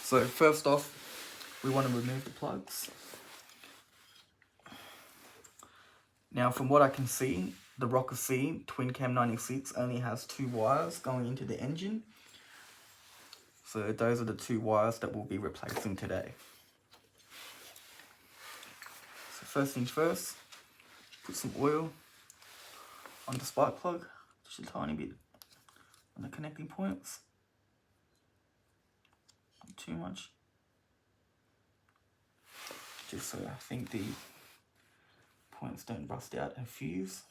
So first off, we want to remove the plugs. Now from what I can see, the Rocker C Twin Cam 96 only has 2 wires going into the engine. So those are the 2 wires that we'll be replacing today. So first things first, put some oil on the spark plug, just a tiny bit on the connecting points. Not too much. Just so I think the points don't rust out and fuse.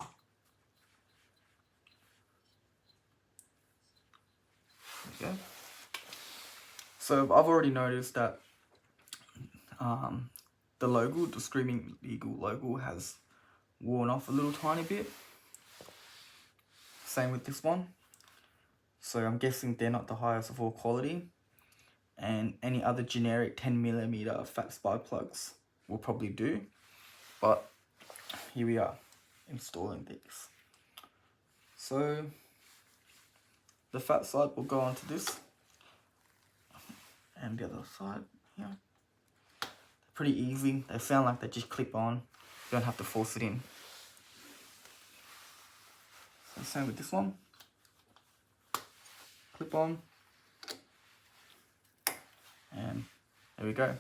There we go. So I've already noticed that the logo, the Screaming Eagle logo, has worn off a little tiny bit. Same with this one. So I'm guessing they're not the highest of all quality, and any other generic 10mm fat spark plugs will probably do. But here we are installing these. So the fat side will go onto this, and the other side here. They're pretty easy. They sound like they just clip on. You don't have to force it in. So same with this one. Clip on, and there we go.